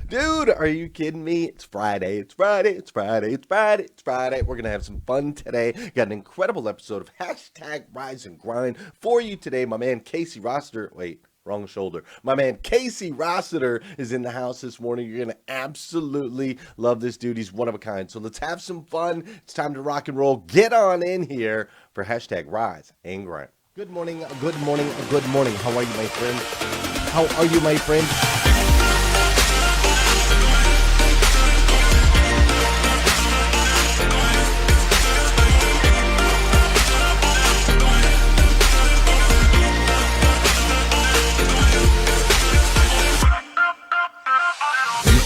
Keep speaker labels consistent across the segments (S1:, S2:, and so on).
S1: Dude, are you kidding me? It's Friday. It's Friday. It's Friday. It's Friday. It's Friday. We're going to have some fun today. Got an incredible episode of hashtag Rise and Grind for you today. My man Casey Rossiter. Wait, wrong shoulder. My man Casey Rossiter is in the house this morning. You're going to absolutely love this dude. He's one of a kind. So let's have some fun. It's time to rock and roll. Get on in here for hashtag Rise and Grind. Good morning. Good morning. Good morning. How are you, my friend? How are you, my friend?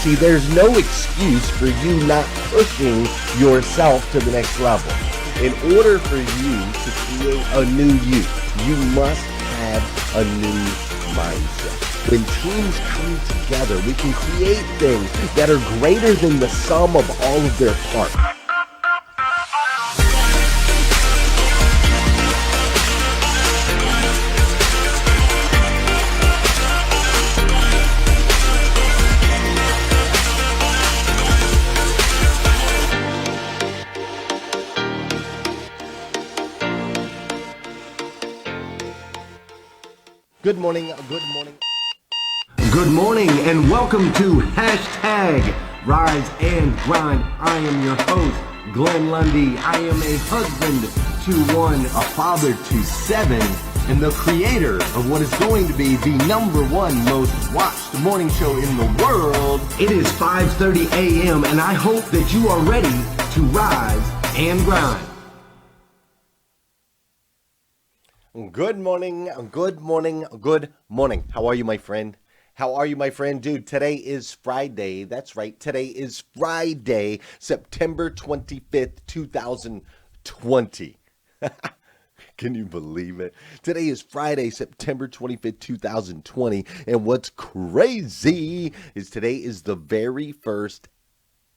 S1: See, there's no excuse for you not pushing yourself to the next level. In order for you to create a new you must have a new mindset. When teams come together, we can create things that are greater than the sum of all of their parts. Good morning, good morning.
S2: Good morning and welcome to hashtag Rise and Grind. I am your host, Glenn Lundy. I am a husband to one, a father to seven, and the creator of what is going to be the #1 most watched morning show in the world. It is 5:30 a.m. and I hope that you are ready to rise and grind.
S1: Good morning, good morning, good morning. How are you, my friend? How are you, my friend? Dude, today is Friday. That's right. Today is Friday, September 25th, 2020. Can you believe it? Today is Friday, September 25th, 2020. And what's crazy is today is the very first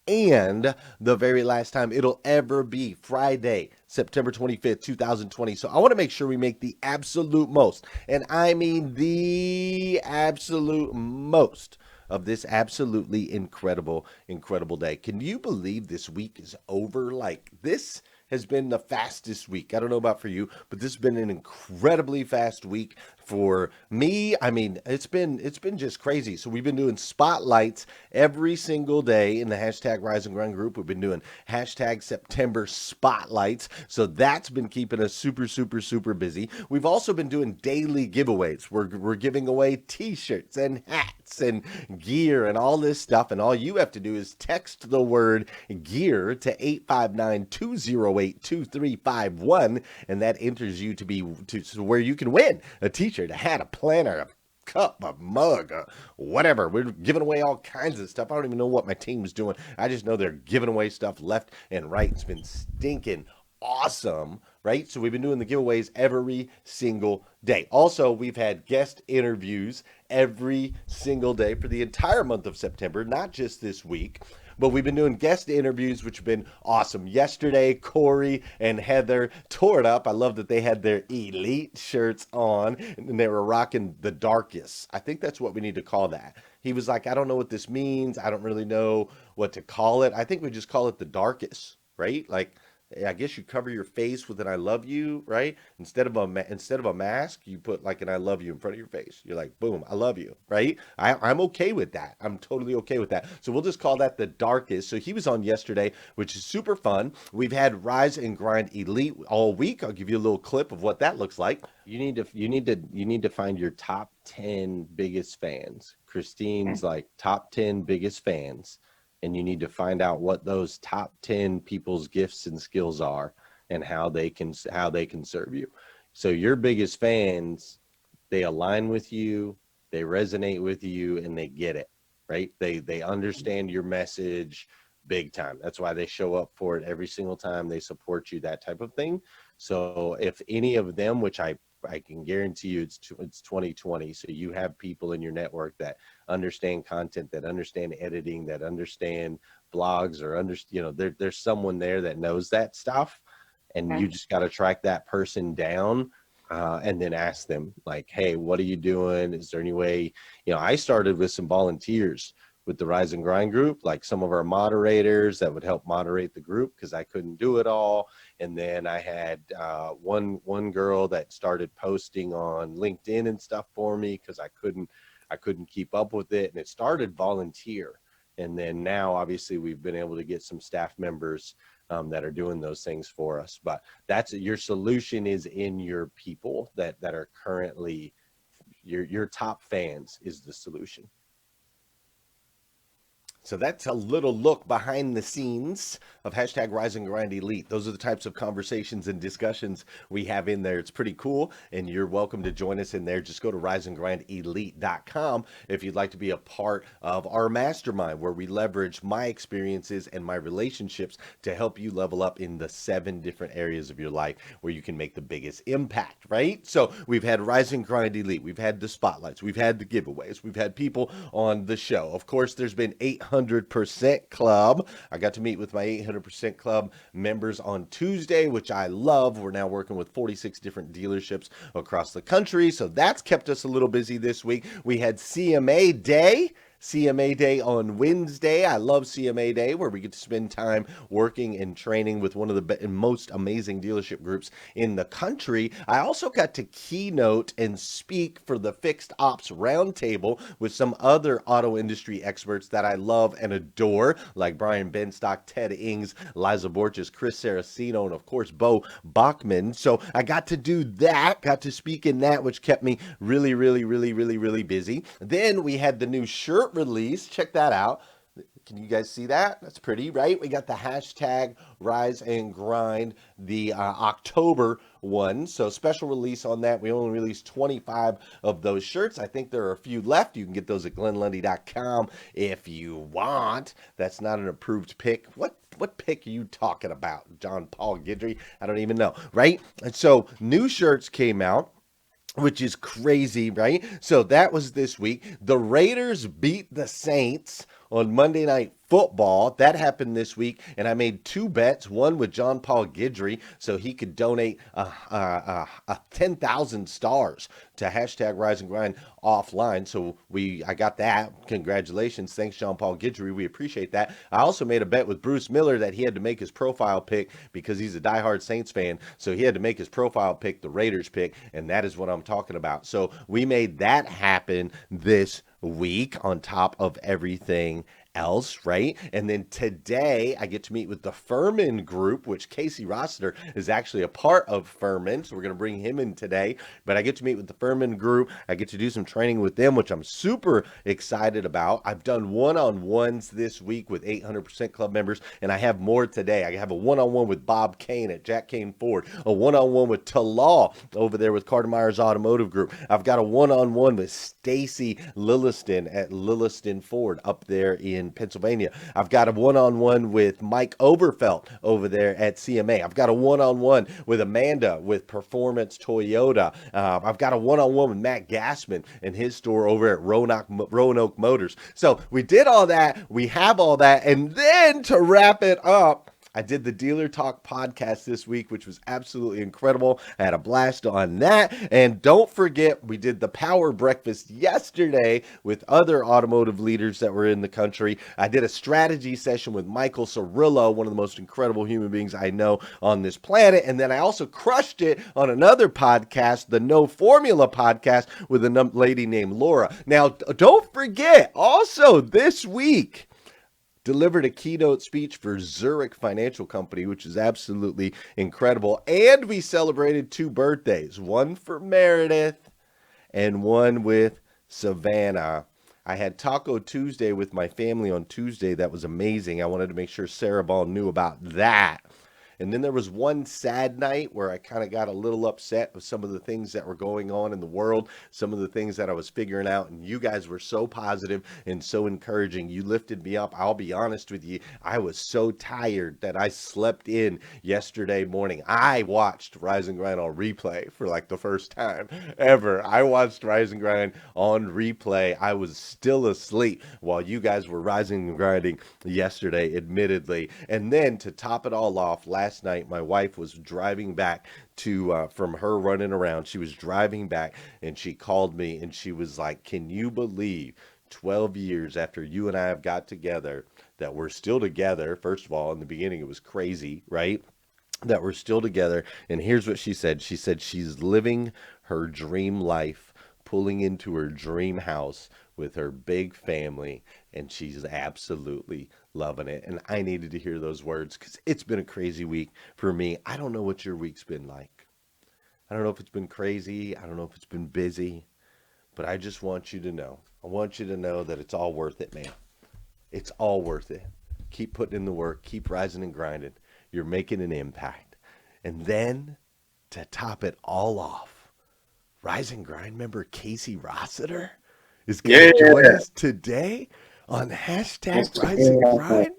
S1: and the very last time it'll ever be Friday, September 25th, 2020. So I want to make sure we make the absolute most, and I mean the absolute most of this absolutely incredible, incredible day. Can you believe this week is over? Like, this has been the fastest week. I don't know about for you, but this has been an incredibly fast week for me. I mean, it's been just crazy. So we've been doing spotlights every single day in the hashtag Rise and Grind group. We've been doing hashtag September spotlights. So that's been keeping us super, super, super busy. We've also been doing daily giveaways. We're giving away t-shirts and hats and gear and all this stuff. And all you have to do is text the word gear to 859-208-2351. And that enters you to where you can win a t-shirt, a hat, a planner, a cup, a mug, whatever. We're giving away all kinds of stuff. I don't even know what my team's doing. I just know they're giving away stuff left and right. It's been stinking awesome, right? So we've been doing the giveaways every single day. Also, we've had guest interviews every single day for the entire month of September, not just this week. But we've been doing guest interviews, which have been awesome. Yesterday, Corey and Heather tore it up. I love that they had their elite shirts on and they were rocking the darkest. I think that's what we need to call that. He was like, I don't know what this means. I don't really know what to call it. I think we just call it the darkest, right? Like, I guess you cover your face with an "I love you," right? Instead of a mask, you put like an "I love you" in front of your face. You're like, boom, I love you, right? I'm okay with that. I'm totally okay with that. So we'll just call that the darkest. So he was on yesterday, which is super fun. We've had Rise and Grind Elite all week. I'll give you a little clip of what that looks like. You need to find your top 10 biggest fans. Christine's like top 10 biggest fans. And you need to find out what those top 10 people's gifts and skills are and how they can serve you. So your biggest fans, they align with you, they resonate with you, and they get it, right? They understand your message big time. That's why they show up for it every single time. They support you, that type of thing. So if any of them, which I can guarantee you it's 2020. So you have people in your network that understand content, that understand editing, that understand blogs, or there's someone there that knows that stuff. And you just got to track that person down and then ask them like, hey, what are you doing? Is there any way, I started with some volunteers with the Rise and Grind group, like some of our moderators that would help moderate the group because I couldn't do it all. And then I had one girl that started posting on LinkedIn and stuff for me because I couldn't keep up with it. And it started volunteer. And then now, obviously, we've been able to get some staff members that are doing those things for us. But that's your solution is in your people that are currently your top fans is the solution. So that's a little look behind the scenes of hashtag Rise and Grind Elite. Those are the types of conversations and discussions we have in there. It's pretty cool, and you're welcome to join us in there. Just go to riseandgrindelite.com if you'd like to be a part of our mastermind, where we leverage my experiences and my relationships to help you level up in the 7 different areas of your life where you can make the biggest impact, right? So we've had Rise and Grind Elite. We've had the spotlights. We've had the giveaways. We've had people on the show. Of course, there's been 800% Club. I got to meet with my 800% Club members on Tuesday, which I love. We're now working with 46 different dealerships across the country, so that's kept us a little busy this week. We had CMA Day on Wednesday. I love CMA Day, where we get to spend time working and training with one of the most amazing dealership groups in the country. I also got to keynote and speak for the Fixed Ops Roundtable with some other auto industry experts that I love and adore, like Brian Benstock, Ted Ings, Liza Borges, Chris Saraceno, and of course, Bo Bachman. So I got to do that, got to speak in that, which kept me really, really, really, really, really busy. Then we had the new shirt release. Check that out. Can you guys see that? That's pretty, right? We got the hashtag Rise and Grind, the October one. So special release on that. We only released 25 of those shirts. I think there are a few left. You can get those at glenlundy.com if you want. That's not an approved pick. What pick are you talking about? John Paul Guidry? I don't even know, right? And so new shirts came out, which is crazy, right? So that was this week. The Raiders beat the Saints on Monday Night Football. That happened this week, and I made 2 bets, one with John Paul Guidry, so he could donate 10,000 stars to hashtag Rise and Grind offline. So I got that. Congratulations. Thanks, John Paul Guidry. We appreciate that. I also made a bet with Bruce Miller that he had to make his profile pick because he's a diehard Saints fan. So he had to make his profile pick the Raiders pick, and that is what I'm talking about. So we made that happen this week on top of everything else, right? And then today I get to meet with the Furman group, which Casey Rossiter is actually a part of Furman, so we're going to bring him in today. But I get to meet with the Furman group. I get to do some training with them, which I'm super excited about. I've done one-on-ones this week with 800% Club members, and I have more today. I have a one-on-one with Bob Kane at Jack Kane Ford, a one-on-one with Talal over there with Carter Myers Automotive Group. I've got a one-on-one with Stacy Lilliston at Lilliston Ford up there in Pennsylvania. I've got a one-on-one with Mike Overfelt over there at CMA. I've got a one-on-one with Amanda with Performance Toyota. I've got a one-on-one with Matt Gassman and his store over at Roanoke Motors. So we did all that. We have all that. And then to wrap it up, I did the Dealer Talk podcast this week, which was absolutely incredible. I had a blast on that. And don't forget, we did the Power Breakfast yesterday with other automotive leaders that were in the country. I did a strategy session with Michael Cirillo, one of the most incredible human beings I know on this planet. And then I also crushed it on another podcast, the No Formula podcast, with a lady named Laura. Now, don't forget, also this week, delivered a keynote speech for Zurich Financial Company, which is absolutely incredible. And we celebrated 2 birthdays, one for Meredith and one with Savannah. I had Taco Tuesday with my family on Tuesday. That was amazing. I wanted to make sure Sarah Ball knew about that. And then there was one sad night where I kind of got a little upset with some of the things that were going on in the world, some of the things that I was figuring out. And you guys were so positive and so encouraging. You lifted me up. I'll be honest with you. I was so tired that I slept in yesterday morning. I watched Rise and Grind on replay for like the first time ever. I watched Rise and Grind on replay. I was still asleep while you guys were rising and grinding yesterday, admittedly. And then to top it all off, last night, my wife was driving back from her running around. She was driving back and she called me and she was like, "Can you believe 12 years after you and I have got together, that we're still together. First of all, in the beginning, it was crazy, right? That we're still together. And here's what she said. She said she's living her dream life, pulling into her dream house with her big family, and she's absolutely loving it. And I needed to hear those words because it's been a crazy week for me. I don't know what your week's been like. I don't know if it's been crazy. I don't know if it's been busy, but I just want you to know. I want you to know that it's all worth it, man. It's all worth it. Keep putting in the work, keep rising and grinding. You're making an impact. And then to top it all off, Rise and Grind member Casey Rossiter is going to join us today on hashtag Rise and Grind.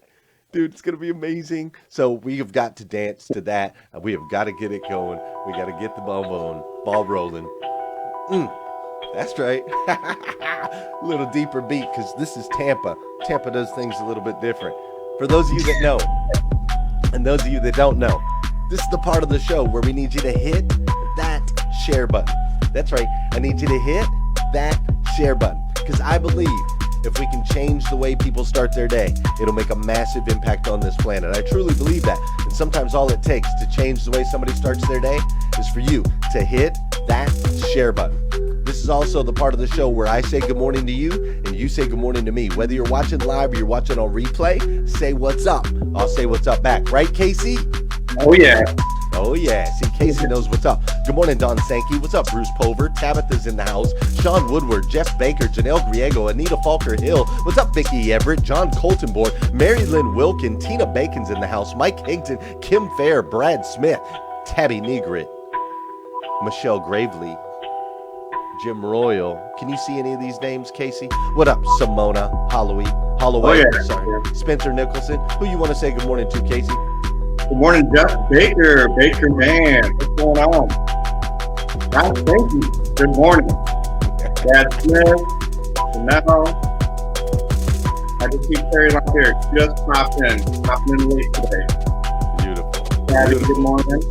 S1: Dude, it's going to be amazing. So we have got to dance to that. We have got to get it going. We got to get the ball rolling. That's right. A little deeper beat because this is Tampa. Tampa does things a little bit different. For those of you that know, and those of you that don't know, this is the part of the show where we need you to hit that share button. That's right. I need you to hit that share button because I believe if we can change the way people start their day, it'll make a massive impact on this planet. I truly believe that. And sometimes all it takes to change the way somebody starts their day is for you to hit that share button. This is also the part of the show where I say good morning to you and you say good morning to me. Whether you're watching live or you're watching on replay, say what's up. I'll say what's up back. Right, Casey?
S3: Oh, yeah.
S1: Oh, yeah. See, Casey knows what's up. Good morning, Don Sankey. What's up, Bruce Pover? Tabitha's in the house. Sean Woodward, Jeff Baker, Janelle Griego, Anita Falker Hill. What's up, Vicki Everett, John Coltonborn, Mary Lynn Wilkin, Tina Bacon's in the house, Mike Higton, Kim Fair, Brad Smith, Tabby Negrit, Michelle Gravely, Jim Royal. Can you see any of these names, Casey? What up, Simona Holloway? Sorry, Spencer Nicholson. Who you want to say good morning to, Casey?
S3: Good morning, Jeff Baker. Baker man, what's going on? God, thank you. Good morning. Dad Smith, Janelle. I just keep carrying on here. Just popping in late today.
S1: Beautiful.
S3: Daddy, good morning.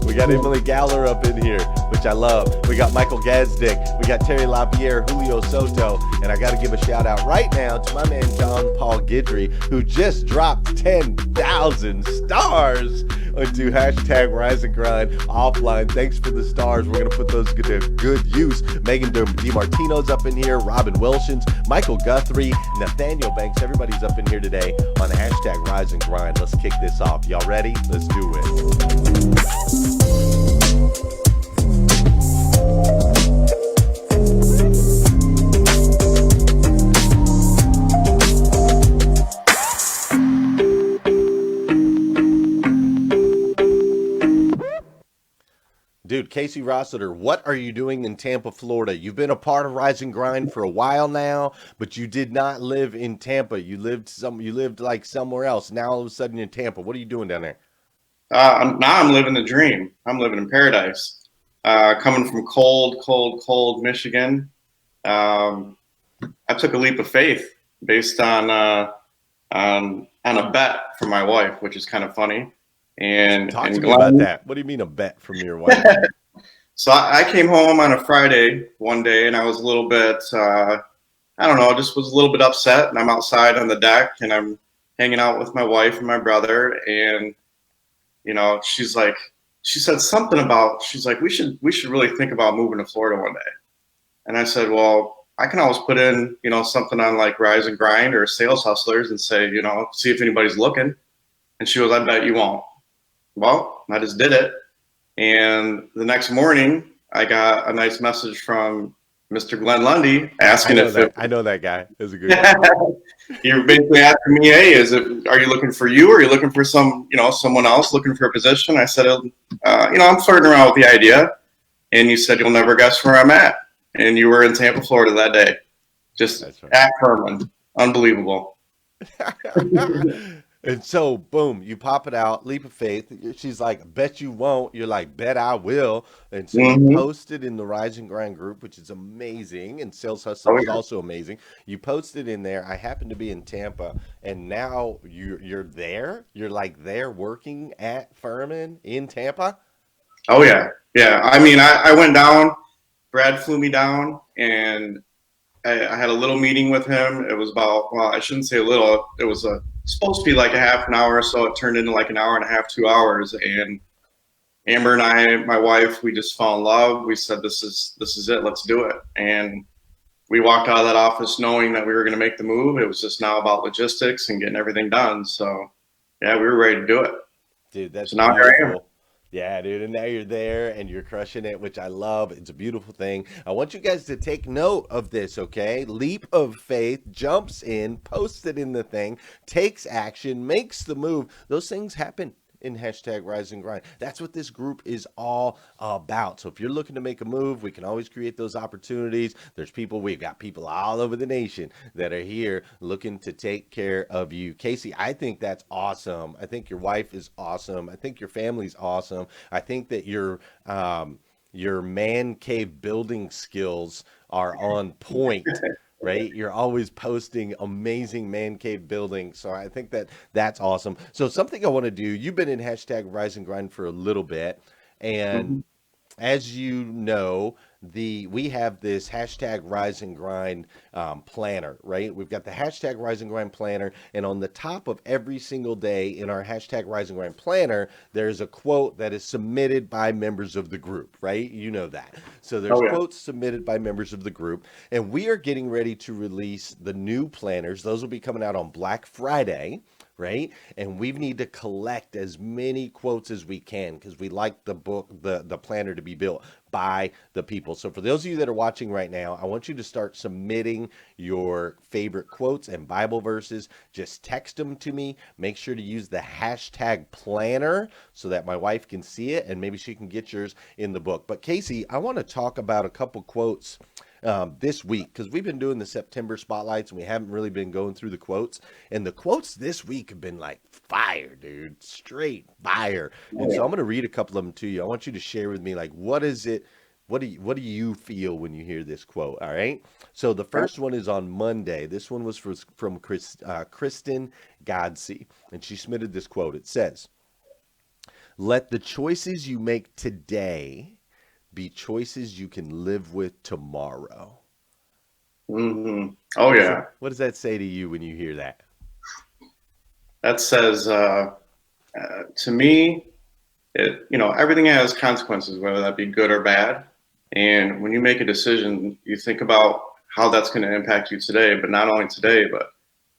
S1: We got Emily Galler up in here, which I love. We got Michael Gazdick. We got Terry LaPierre, Julio Soto. And I got to give a shout out right now to my man, John Paul Guidry, who just dropped 10,000 stars onto hashtag Rise and Grind offline. Thanks for the stars. We're going to put those to good use. Megan DiMartino's up in here. Robin Wilshins, Michael Guthrie, Nathaniel Banks. Everybody's up in here today on hashtag Rise and Grind. Let's kick this off. Y'all ready? Let's do it. Dude, Casey Rossiter, what are you doing in Tampa, Florida? You've been a part of Rise and Grind for a while now, but you did not live in Tampa. You lived like somewhere else. Now all of a sudden you're in Tampa. What are you doing down there?
S3: Now I'm living the dream. I'm living in paradise. Coming from cold Michigan. I took a leap of faith based on a bet from my wife, which is kind of funny.
S1: Talk to me about that. What do you mean a bet from your wife?
S3: So I came home on a Friday one day, and I was a little bit, I don't know, just was a little bit upset. And I'm outside on the deck, and I'm hanging out with my wife and my brother. And you know, she said something about, she's like, we should really think about moving to Florida one day. And I said, well, I can always put in, you know, something on like Rise and Grind or Sales Hustlers and say, you know, see if anybody's looking. And she goes, I bet you won't. Well, I just did it. And the next morning, I got a nice message from Mr. Glenn Lundy asking
S1: I know that guy. That's a good guy.
S3: He basically asking me, hey, are you looking for you, or are you looking for someone else looking for a position? I said, I'm flirting around with the idea. And you said, you'll never guess where I'm at. And you were in Tampa, Florida that day. Just right. At Herman. Unbelievable.
S1: And so, boom, you pop it out, leap of faith. She's like, bet you won't. You're like, bet I will. And so you posted in the Rise and Grind group, which is amazing. And Sales Hustle is also amazing. You posted in there. I happen to be in Tampa. And now you're there. You're like there working at Furman in Tampa.
S3: Oh, yeah. Yeah. I mean, I went down. Brad flew me down. And I had a little meeting with him. It was about, well, I shouldn't say a little. It was supposed to be like a half an hour or so. It turned into like an hour and a half, 2 hours. And Amber and I, my wife, we just fell in love. We said, this is it. Let's do it. And we walked out of that office knowing that we were going to make the move. It was just now about logistics and getting everything done. So yeah, we were ready to do it.
S1: Dude, that's
S3: So now here I am.
S1: beautiful. Yeah, dude, and now you're there and you're crushing it, which I love. It's a beautiful thing. I want you guys to take note of this, okay? Leap of faith, jumps in, posts it in the thing, takes action, makes the move. Those things happen in hashtag Rise and Grind. That's what this group is all about. So if you're looking to make a move, we can always create those opportunities. We've got people all over the nation that are here looking to take care of you. Casey, I think that's awesome. I think your wife is awesome. I think your family's awesome. I think that your man cave building skills are on point. Right? You're always posting amazing man cave building. So I think that that's awesome. So something I want to do, you've been in hashtag Rise and Grind for a little bit. And
S3: Mhm.
S1: as you know, we have this hashtag Rise and Grind planner, right? We've got the hashtag Rise and Grind planner, and on the top of every single day in our hashtag Rise and Grind planner, there's a quote that is submitted by members of the group, right? You know that. So there's
S3: Oh yeah.
S1: quotes submitted by members of the group, and we are getting ready to release the new planners. Those will be coming out on Black Friday, right? And we need to collect as many quotes as we can because we like the book, the planner to be built by the people. So for those of you that are watching right now, I want you to start submitting your favorite quotes and Bible verses. Just text them to me. Make sure to use the hashtag planner so that my wife can see it and maybe she can get yours in the book. But Casey, I want to talk about a couple quotes this week because we've been doing the September spotlights and we haven't really been going through the quotes. And the quotes this week have been like fire, dude, straight fire.
S3: Oh
S1: And so
S3: yeah.
S1: I'm going to read a couple of them to you. I want you to share with me, like, what is it? What do you feel when you hear this quote? All right. So the first one is on Monday. This one was from Kristen Godsey, and she submitted this quote. It says, "Let the choices you make today be choices you can live with tomorrow."
S3: Oh yeah.
S1: What does that say to you when you hear that?
S3: That says, to me, everything has consequences, whether that be good or bad. And when you make a decision, you think about how that's going to impact you today, but not only today, but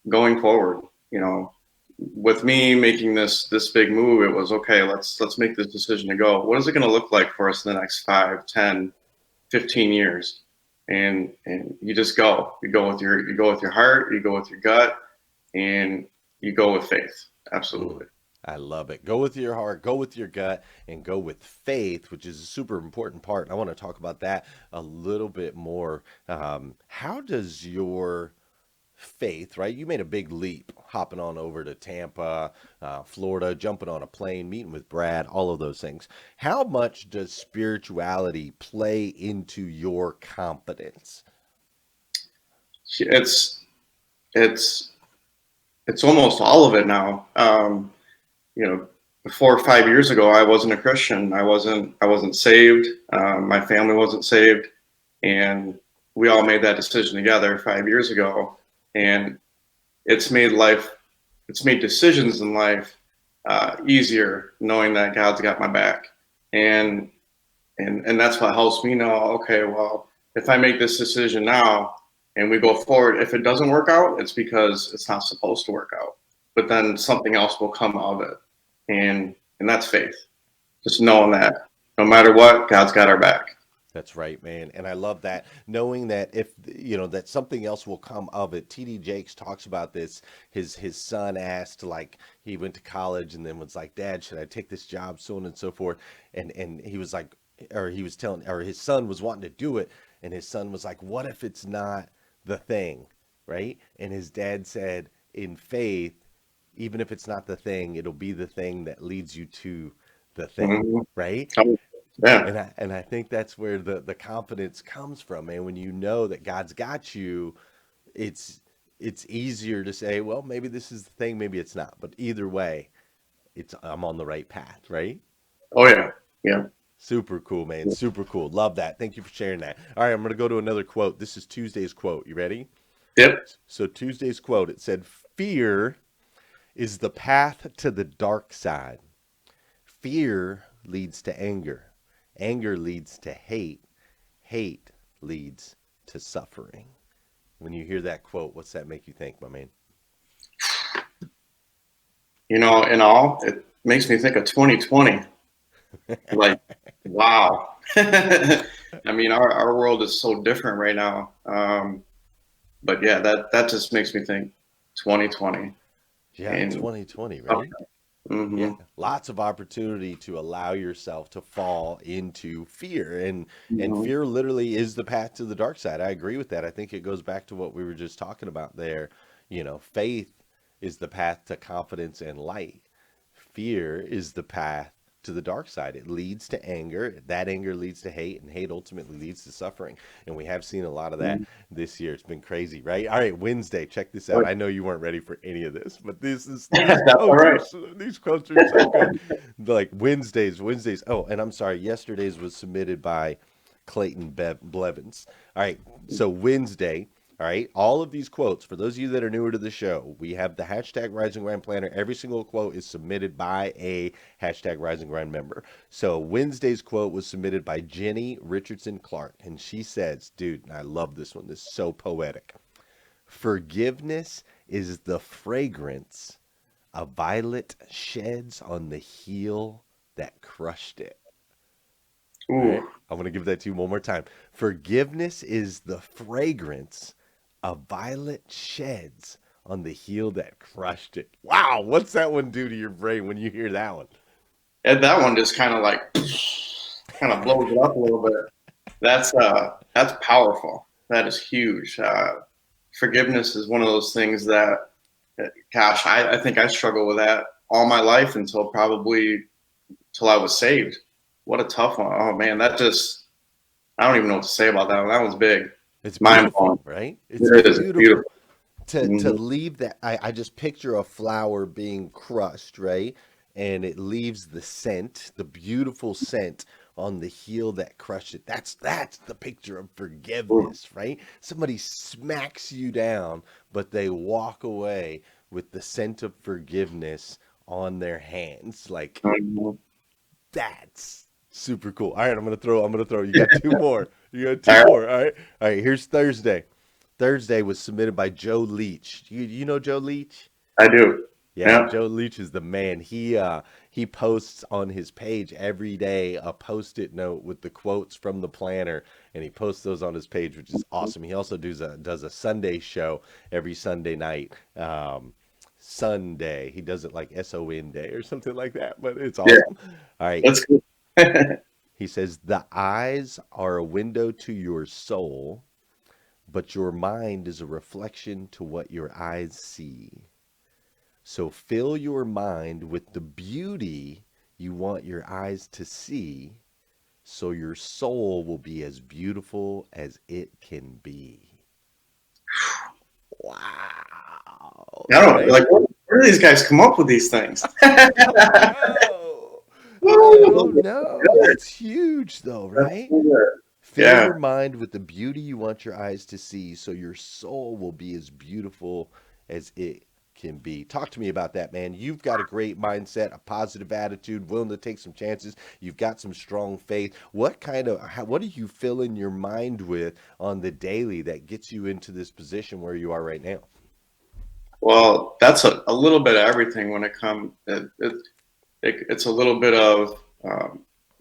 S3: going forward. You know, with me making this big move, it was okay. Let's make this decision to go. What is it going to look like for us in the next 5, 10, 15 years? And you just go. You go with your heart. You go with your gut, and you go with faith.
S1: Mm,
S3: Absolutely.
S1: I love it. Go with your heart, go with your gut, and go with faith, which is a super important part. I want to talk about that a little bit more. How does your faith, right? You made a big leap hopping on over to Tampa, Florida, jumping on a plane, meeting with Brad, all of those things. How much does spirituality play into your confidence?
S3: It's it's it's almost all of it now. You know, 4 or 5 years ago, I wasn't a Christian. I wasn't saved. My family wasn't saved, and we all made that decision together 5 years ago. And it's made life, it's made decisions in life easier, knowing that God's got my back, and and that's what helps me know. Okay, well, if I make this decision now and we go forward, if it doesn't work out, it's because it's not supposed to work out. But then something else will come out of it, and that's faith. Just knowing that no matter what, God's got our back.
S1: That's right, man. And I love that, knowing that if that something else will come of it. TD Jakes talks about this. His son asked, like, he went to college and then was like, "Dad, should I take this job?" So on and so forth. And he was like, or he was telling, or his son was wanting to do it, and his son was like, "What if it's not the thing?" Right? And his dad said, "In faith, even if it's not the thing, it'll be the thing that leads you to the thing."
S3: Mhm.
S1: Right?
S3: Yeah.
S1: And I think that's where the confidence comes from, man. When you know that God's got you, it's it's easier to say, well, maybe this is the thing, maybe it's not. But either way, it's I'm on the right path, right?
S3: Oh yeah. Yeah.
S1: Super cool, man. Super cool. Love that. Thank you for sharing that. All right, I'm going to go to another quote. This is Tuesday's quote. You ready?
S3: Yep.
S1: So Tuesday's quote, it said, "Fear is the path to the dark side. Fear leads to anger. Anger leads to hate. Hate leads to suffering." When you hear that quote, what's that make you think, my man?
S3: You know, in all, it makes me think of 2020. Like, wow. I mean, our world is so different right now. But yeah, that just makes me think 2020.
S1: Yeah,
S3: And
S1: 2020, right? Yeah,
S3: hmm
S1: lots of opportunity to allow yourself to fall into fear, and
S3: hmm
S1: fear literally is the path to the dark side. I agree with that. I think it goes back to what we were just talking about there. Faith is the path to confidence and light. Fear is the path to the dark side. It leads to anger. That anger leads to hate, and hate ultimately leads to suffering. And we have seen a lot of that this year. It's been crazy, right? All right, Wednesday. Check this out. I know you weren't ready for any of this, but these
S3: That's all
S1: quotes are
S3: right.
S1: these quotes are so good. Like Wednesdays. Oh, and I'm sorry. Yesterday's was submitted by Clayton Blevins. All right, so Wednesday. All right, all of these quotes, for those of you that are newer to the show, we have the hashtag Rise and Grind Planner. Every single quote is submitted by a hashtag Rise and Grind member. So Wednesday's quote was submitted by Jenny Richardson Clark, and she says, dude, I love this one. This is so poetic. "Forgiveness is the fragrance a violet sheds on the heel that crushed it." All right,
S3: Ooh,
S1: I'm going to give that to you one more time. "Forgiveness is the fragrance a violet sheds on the heel that crushed it." Wow, what's that one do to your brain when you hear that one?
S3: and that one just kind of like kind of blows it up a little bit. That's powerful. That is huge. Forgiveness is one of those things that, gosh, I think I struggled with that all my life until probably till I was saved. What a tough one. Oh man, that just I don't even know what to say about that one. That one's big.
S1: It's
S3: Mind blowing.
S1: beautiful, right? It's
S3: It is
S1: beautiful.
S3: beautiful.
S1: To
S3: hmm
S1: leave that, I just picture a flower being crushed, right? And it leaves the scent, the beautiful scent on the heel that crushed it. That's the picture of forgiveness, right? Somebody smacks you down, but they walk away with the scent of forgiveness on their hands. Like,
S3: hmm
S1: that's super cool. All right, I'm gonna throw. You got two more. You got
S3: All
S1: two
S3: right,
S1: more. All right. Here's Thursday. Thursday was submitted by Joe Leach. You know Joe Leach?
S3: I do.
S1: Yeah,
S3: Yeah.
S1: Joe Leach is the man. He posts on his page every day a post-it note with the quotes from the planner, and he posts those on his page, which is awesome. He also does a Sunday show every Sunday night. Sunday. He does it like SON day or something like that, but it's
S3: Yeah.
S1: awesome. All right.
S3: That's good.
S1: He says, "The eyes are a window to your soul, but your mind is a reflection to what your eyes see. So fill your mind with the beauty you want your eyes to see, so your soul will be as beautiful as it can be." Wow.
S3: I don't
S1: Right?
S3: like where do these guys come up with these things?
S1: I don't know. I don't know. That's huge, though, right? Fill
S3: Yeah.
S1: your mind with the beauty you want your eyes to see, so your soul will be as beautiful as it can be. Talk to me about that, man. You've got a great mindset, a positive attitude, willing to take some chances. You've got some strong faith. What are you filling your mind with on the daily that gets you into this position where you are right now?
S3: Well, that's a little bit of everything when it comes. It's a little bit of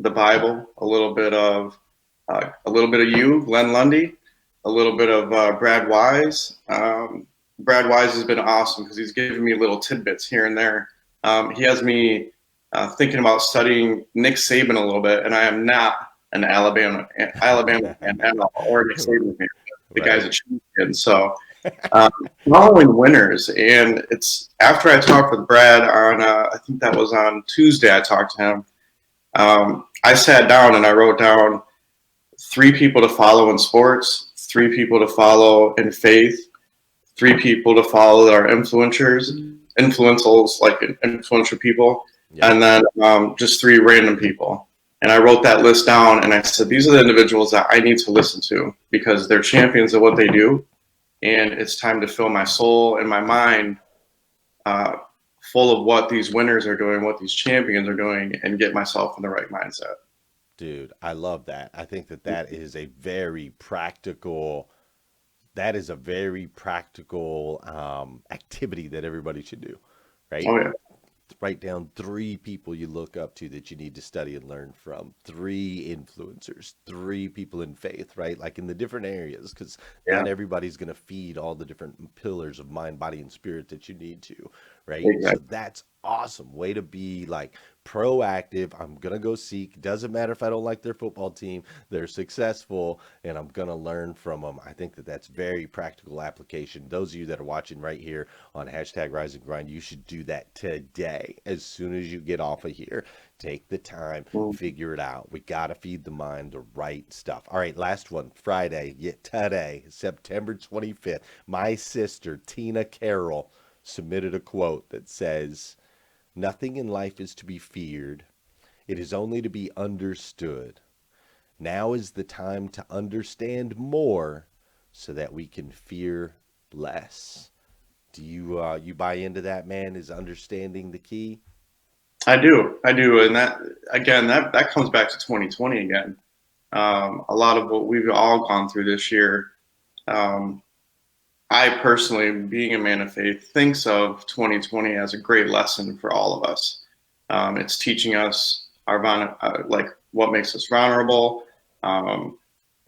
S3: the Bible, a little bit of you, Glenn Lundy, a little bit of Brad Wise. Brad Wise has been awesome because he's giving me little tidbits here and there. He has me thinking about studying Nick Saban a little bit, and I am not an Alabama fan at all, or Nick Saban fan. The guy's
S1: Right?
S3: a champion, so following winners. And it's after I talked with Brad on, I think that was on Tuesday. I talked to him. I sat down and I wrote down three people to follow in sports, three people to follow in faith, three people to follow that are influentials, like influential people,
S1: Yep.
S3: and then just three random people. And I wrote that list down and I said, these are the individuals that I need to listen to because they're champions of what they do. And it's time to fill my soul and my mind full of what these winners are doing, what these champions are doing, and get myself in the right mindset.
S1: Dude, I love that. I think that that is a very practical that is a very practical activity that everybody should do, right?
S3: Oh, yeah.
S1: Write down three people you look up to that you need to study and learn from, three influencers, three people in faith, right? Like in the different areas, because
S3: Yeah,
S1: not everybody's going to feed all the different pillars of mind, body, and spirit that you need to, right? So
S3: exactly.
S1: that's awesome. Way to be like proactive. I'm going to go seek. Doesn't matter if I don't like their football team, they're successful, and I'm going to learn from them. I think that that's very practical application. Those of you that are watching right here on hashtag Rise and Grind, you should do that today. As soon as you get off of here, take the time,
S3: Mm.
S1: figure it out. We got to feed the mind the right stuff. All right, last one, Friday, today, September 25th. My sister, Tina Carroll, submitted a quote that says, "Nothing in life is to be feared. It is only to be understood. Now is the time to understand more so that we can fear less." Do you buy into that, man? Is understanding the key?
S3: I do, and that again, that comes back to 2020 again. A lot of what we've all gone through this year. Um, I personally, being a man of faith, thinks of 2020 as a great lesson for all of us. It's teaching us like what makes us vulnerable, um,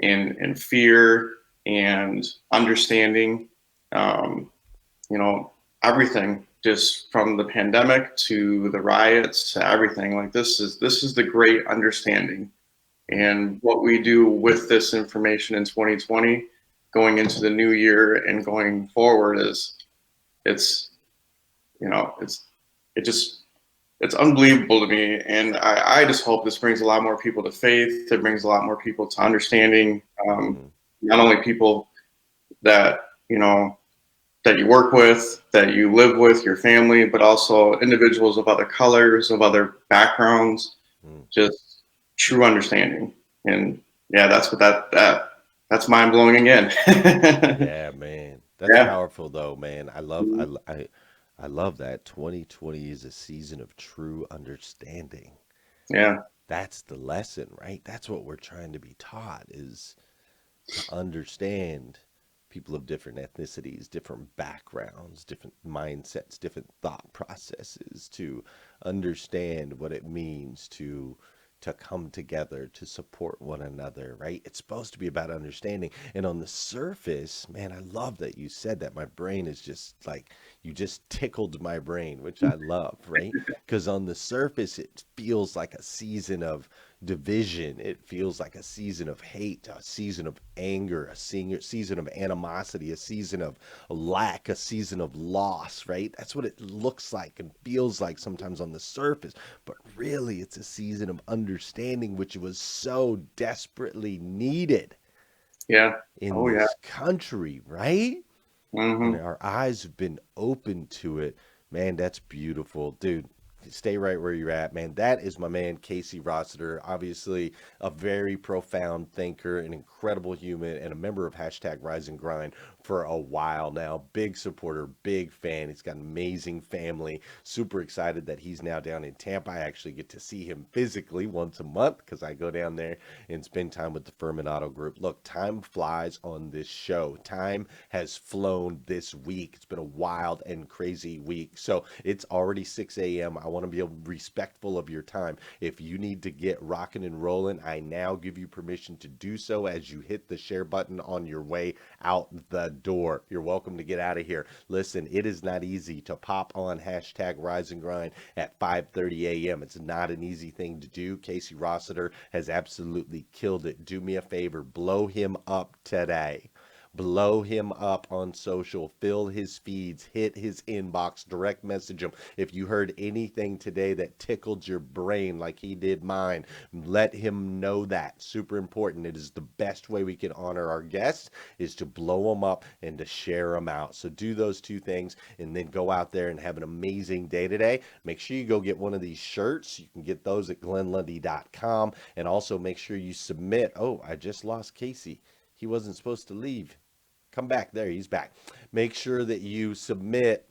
S3: in fear and understanding. Um, you know, everything, just from the pandemic to the riots to everything. Like this is the great understanding,
S1: Mm,
S3: and what we do with this information in 2020, going into the new year and going forward, is it's it's it just it's unbelievable to me, and I just hope this brings a lot more people to faith. It brings a lot more people to understanding.
S1: mhm.
S3: Not only people that you know that you work with, that you live with, your family, but also individuals of other colors, of other backgrounds,
S1: Mm.
S3: just true understanding. And yeah, that's what that's mind blowing again.
S1: Yeah, man. That's
S3: Yeah,
S1: powerful though, man. I love that 2020 is a season of true understanding.
S3: yeah,
S1: That's the lesson, right? That's what we're trying to be taught is to understand people of different ethnicities, different backgrounds, different mindsets, different thought processes, to understand what it means to come together to support one another, right? It's supposed to be about understanding. And on the surface, man, I love that you said that. My brain is just like, you just tickled my brain, which I love, right? Because on the surface, it feels like a season of division. It feels like a season of hate, a season of anger, season of animosity, a season of lack, a season of loss, right? That's what it looks like and feels like sometimes on the surface. But really, it's a season of understanding, which was so desperately needed
S3: yeah.
S1: in
S3: Oh yeah.
S1: this country, right? And
S3: Hmm.
S1: our eyes have been open to it. Man, that's beautiful. Dude, stay right where you're at, man. That is my man, Casey Rossiter. Obviously, a very profound thinker, an incredible human, and a member of hashtag Rise and Grind for a while now. Big supporter, big fan. He's got an amazing family. Super excited that he's now down in Tampa. I actually get to see him physically once a month because I go down there and spend time with the Furman Auto Group. Look, time flies on this show. Time has flown this week. It's been a wild and crazy week. So it's already 6 a.m. I want to be respectful of your time. If you need to get rocking and rolling, I now give you permission to do so as you hit the share button on your way out the door. You're welcome to get out of here. Listen, it is not easy to pop on hashtag Rise and Grind at 5:30 a.m. It's not an easy thing to do. Casey Rossiter has absolutely killed it. Do me a favor, blow him up today. Blow him up on social, fill his feeds, hit his inbox, direct message him. If you heard anything today that tickled your brain like he did mine, let him know that. Super important. It is the best way we can honor our guests is to blow them up and to share them out. So do those two things and then go out there and have an amazing day today. Make sure you go get one of these shirts. You can get those at glenlundy.com, and also make sure you submit. Oh, I just lost Casey. He wasn't supposed to leave. Come back. There, he's back. Make sure that you submit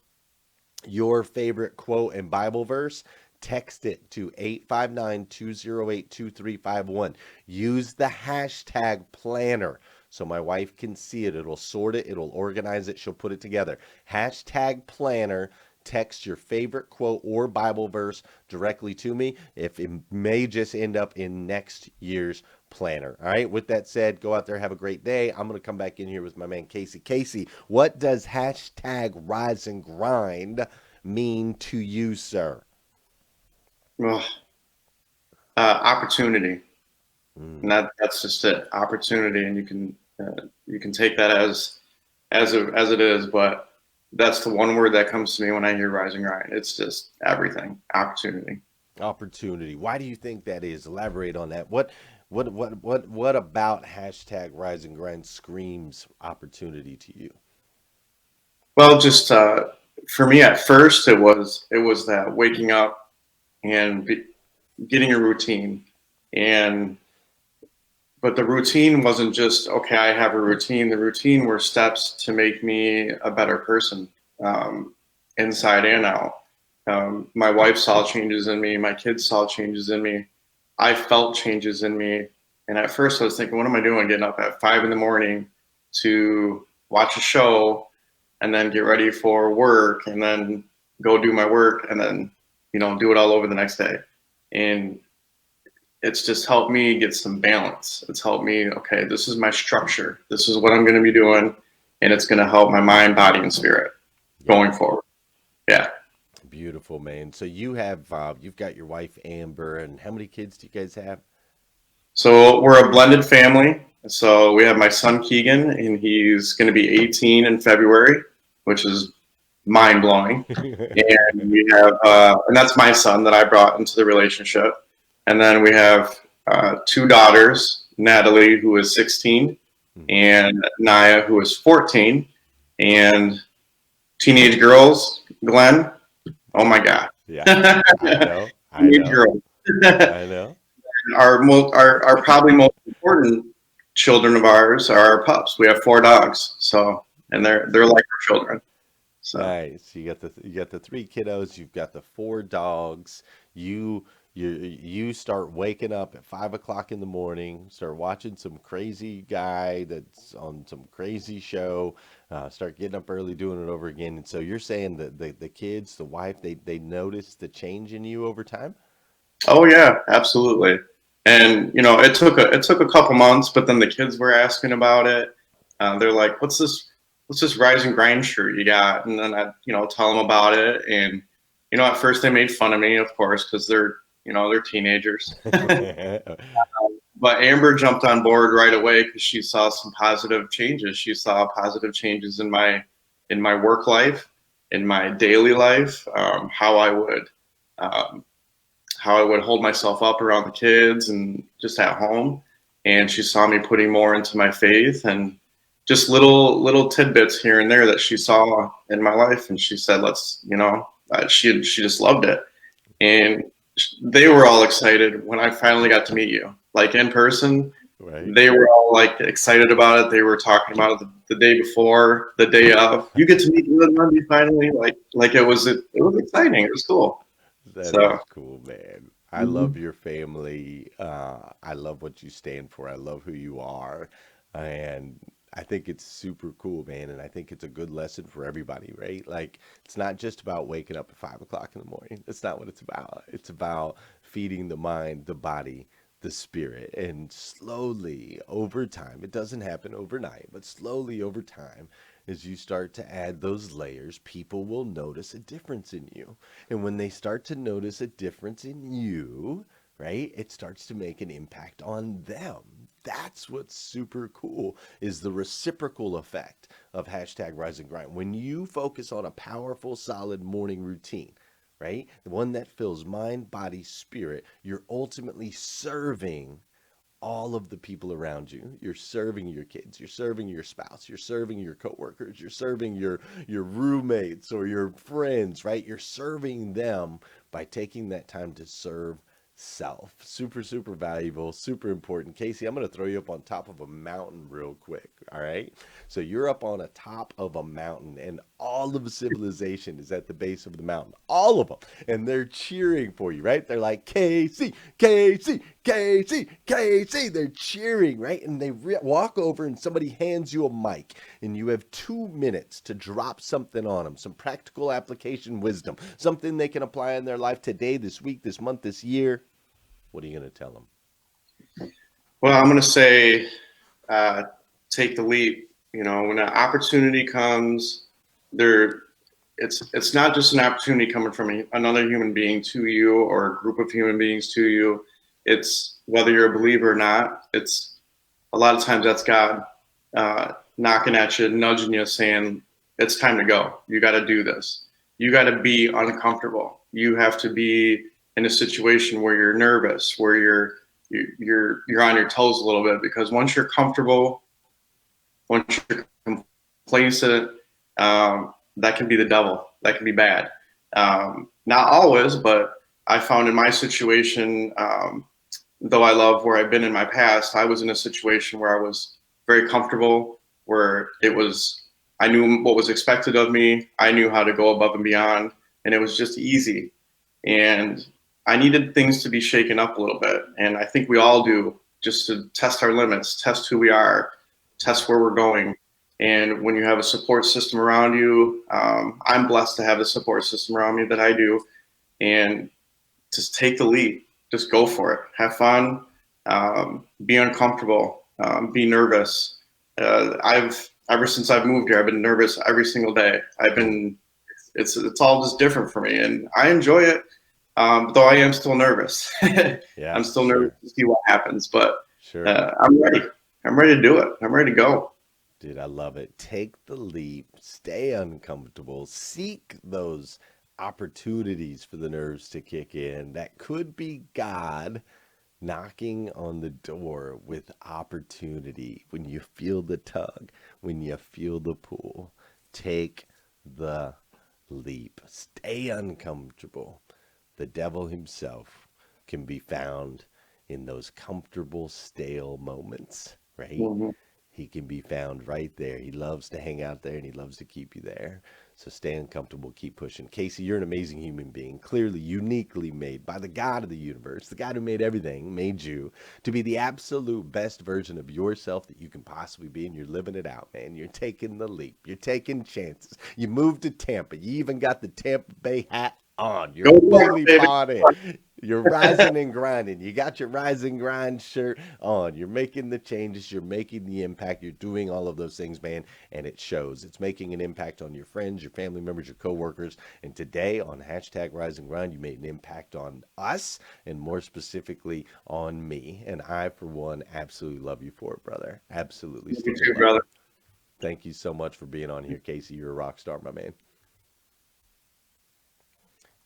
S1: your favorite quote and Bible verse. Text it to 859-208-2351. Use the hashtag planner so my wife can see it. It'll sort it. It'll organize it. She'll put it together. Hashtag planner. Text your favorite quote or Bible verse directly to me. If it may just end up in next year's planner. All right. With that said, go out there, have a great day. I'm going to come back in here with my man Casey. Casey, what does hashtag rise and grind mean to you, sir?
S3: Well, opportunity, and that's just it. Opportunity, and you can take that as it is, but that's the one word that comes to me when I hear rise and grind. It's just everything. Opportunity.
S1: Opportunity. Why do you think that is? Elaborate on that. What about hashtag rise and grind screams opportunity to you?
S3: Well, just for me at first, it was that waking up and getting a routine, and but the routine wasn't just okay. I have a routine. The routine were steps to make me a better person, inside and out. My wife saw changes in me. My kids saw changes in me. I felt changes in me. And at first I was thinking, what am I doing getting up at 5 a.m. to watch a show and then get ready for work and then go do my work and then, do it all over the next day. And it's just helped me get some balance. It's helped me, okay, this is my structure. This is what I'm going to be doing. And it's going to help my mind, body, and spirit going forward. Yeah.
S1: Beautiful, man. So you've got your wife Amber, and how many kids do you guys have?
S3: So we're a blended family. So we have my son Keegan, and he's going to be 18 in February, which is mind blowing. And we have, and that's my son that I brought into the relationship. And then we have two daughters, Natalie, who is 16, and Naya, who is 14, and teenage girls, Glenn. Oh my God!
S1: Yeah, I know.
S3: Girls.
S1: I know.
S3: Our probably most important children of ours are our pups. We have 4 dogs, and they're like our children. So
S1: nice. You got the 3 kiddos. You've got the 4 dogs. You start waking up at 5 o'clock in the morning. Start watching some crazy guy that's on some crazy show. Start getting up early, doing it over again. And so you're saying that the kids, the wife, they notice the change in you over time?
S3: oh yeah, absolutely. And it took a couple months, but then the kids were asking about it. They're like, "What's this rise and grind shirt you got?" And then I tell them about it. And at first they made fun of me, of course, because they're teenagers. But Amber jumped on board right away because she saw some positive changes. She saw positive changes in my work life, in my daily life, um, how I would hold myself up around the kids and just at home. And she saw me putting more into my faith and just little tidbits here and there that she saw in my life. And she said, she just loved it. And they were all excited when I finally got to meet you, like in person. Right. They were all like excited about it. They were talking about it the day before, the day of. You get to meet Lundy finally. Like it was exciting. It was cool.
S1: That is cool, man. I love your family. I love what you stand for. I love who you are. And I think it's super cool, man. And I think it's a good lesson for everybody, right? Like, it's not just about waking up at 5 o'clock in the morning. That's not what it's about. It's about feeding the mind, the body, the spirit. And slowly over time, it doesn't happen overnight, but slowly over time, as you start to add those layers, people will notice a difference in you. And when they start to notice a difference in you, right, it starts to make an impact on them. That's what's super cool is the reciprocal effect of hashtag rise and grind. When you focus on a powerful, solid morning routine, right? The one that fills mind, body, spirit, you're ultimately serving all of the people around you. You're serving your kids, you're serving your spouse, you're serving your coworkers, you're serving your roommates or your friends, right? You're serving them by taking that time to serve self. Super, super valuable, super important. Casey, I'm going to throw you up on top of a mountain real quick. All right. So you're up on a top of a mountain and all of civilization is at the base of the mountain, all of them. And they're cheering for you, right? They're like, Casey, Casey, Casey, Casey. They're cheering, right? And they walk over and somebody hands you a mic and you have 2 minutes to drop something on them, some practical application wisdom, something they can apply in their life today, this week, this month, this year. What are you going to tell them?
S3: Well, I'm going to say, take the leap. You know, when an opportunity comes, it's not just an opportunity coming from another human being to you or a group of human beings to you. It's whether you're a believer or not. It's a lot of times that's God knocking at you, nudging you, saying it's time to go. You got to do this. You got to be uncomfortable. You have to be in a situation where you're nervous, where you're on your toes a little bit, because once you're comfortable, once you're complacent, that can be the devil. That can be bad. Not always, but I found in my situation, though I love where I've been in my past, I was in a situation where I was very comfortable, where I knew what was expected of me. I knew how to go above and beyond, and it was just easy. And I needed things to be shaken up a little bit. And I think we all do, just to test our limits, test who we are, test where we're going. And when you have a support system around you, I'm blessed to have the support system around me that I do. And just take the leap, just go for it, have fun, be uncomfortable, be nervous. Ever since I've moved here, I've been nervous every single day. It's all just different for me, and I enjoy it. Though I am still nervous.
S1: Yeah,
S3: I'm still nervous to see what happens, but
S1: sure.
S3: I'm ready. I'm ready to do it. I'm ready to go.
S1: Dude, I love it. Take the leap, stay uncomfortable, seek those opportunities for the nerves to kick in. That could be God knocking on the door with opportunity. When you feel the tug, when you feel the pull, take the leap. Stay uncomfortable. The devil himself can be found in those comfortable, stale moments, right?
S3: Mm-hmm.
S1: He can be found right there. He loves to hang out there and he loves to keep you there. So stay uncomfortable, keep pushing. Casey, you're an amazing human being, clearly uniquely made by the God of the universe, the God who made everything, made you to be the absolute best version of yourself that you can possibly be. And you're living it out, man. You're taking the leap. You're taking chances. You moved to Tampa. You even got the Tampa Bay hat on. You're fully bought in. You're rising and grinding. You got your rise and grind shirt on. You're making the changes. You're making the impact. You're doing all of those things, man. And it shows. It's making an impact on your friends, your family members, your coworkers. And today on hashtag rise and grind, you made an impact on us and more specifically on me. And I, for one, absolutely love you for it, brother. Absolutely.
S3: You too, brother.
S1: Thank you so much for being on here, Casey. You're a rock star, my man.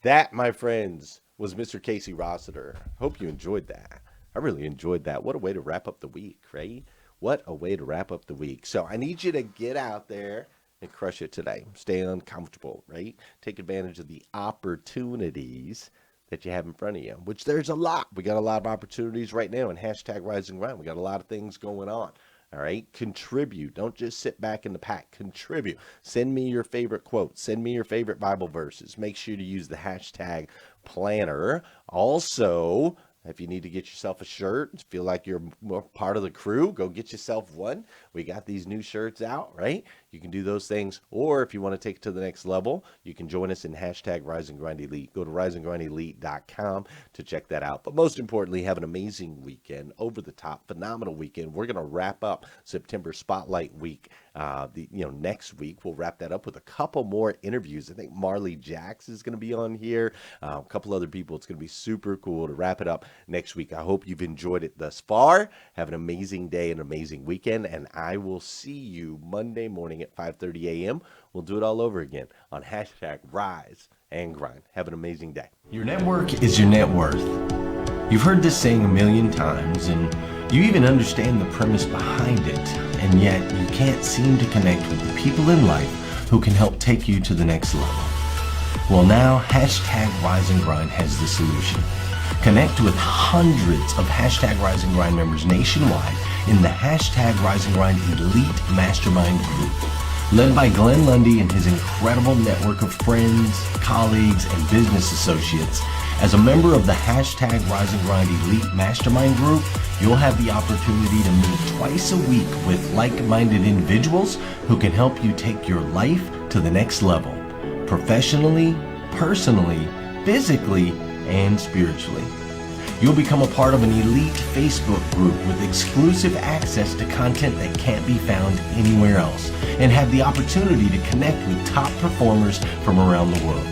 S1: That, my friends, was Mr. Casey Rossiter. Hope you enjoyed that. I really enjoyed that. What a way to wrap up the week, right? What a way to wrap up the week. So I need you to get out there and crush it today. Stay uncomfortable, right? Take advantage of the opportunities that you have in front of you, which there's a lot. We got a lot of opportunities right now in hashtag Rise and Grind. We got a lot of things going on. All right. Contribute. Don't just sit back in the pack. Contribute. Send me your favorite quotes. Send me your favorite Bible verses. Make sure to use the hashtag planner. Also, if you need to get yourself a shirt, feel like you're more part of the crew, go get yourself one. We got these new shirts out, right? You can do those things. Or if you want to take it to the next level, you can join us in hashtag Rise and Grind Elite. Go to riseandgrindelite.com to check that out. But most importantly, have an amazing weekend, over the top, phenomenal weekend. We're going to wrap up September Spotlight Week. Next week we'll wrap that up with a couple more interviews. I think Marley Jacks is going to be on here, a couple other people. It's going to be super cool to wrap it up next week. I hope you've enjoyed it thus far. Have an amazing day, an amazing weekend, and I will see you Monday morning at 5:30 a.m. We'll do it all over again on hashtag Rise and Grind. Have an amazing day.
S2: Your network is your net worth. You've heard this saying a million times, and you even understand the premise behind it, and yet you can't seem to connect with the people in life who can help take you to the next level. Well, now hashtag Rise and Grind has the solution. Connect with hundreds of hashtag Rise and Grind members nationwide in the hashtag Rise and Grind Elite Mastermind Group. Led by Glenn Lundy and his incredible network of friends, colleagues, and business associates, as a member of the hashtag Rise and Grind Elite Mastermind Group, you'll have the opportunity to meet twice a week with like-minded individuals who can help you take your life to the next level, professionally, personally, physically, and spiritually. You'll become a part of an elite Facebook group with exclusive access to content that can't be found anywhere else, and have the opportunity to connect with top performers from around the world.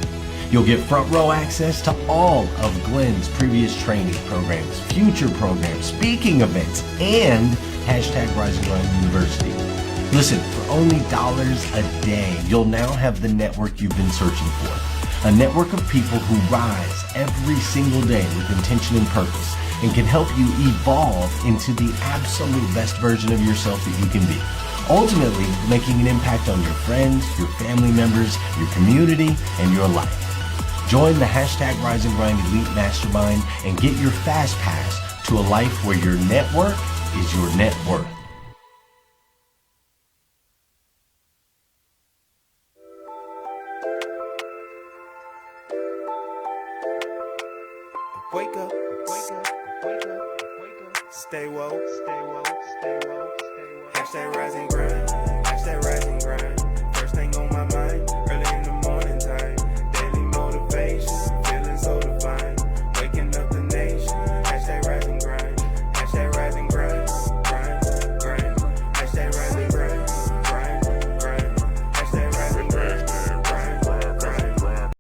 S2: You'll get front row access to all of Glenn's previous training programs, future programs, speaking events, and hashtag Rise and Grind University. Listen, for only dollars a day, you'll now have the network you've been searching for. A network of people who rise every single day with intention and purpose, and can help you evolve into the absolute best version of yourself that you can be. Ultimately, making an impact on your friends, your family members, your community, and your life. Join the hashtag Rise and Grind Elite Mastermind and get your fast pass to a life where your network is your net worth.
S4: Wake up, wake up, wake up, wake up. Stay woke, stay woke, stay woke, stay woke. Hashtag Rise and Grind, hashtag Rise and Grind.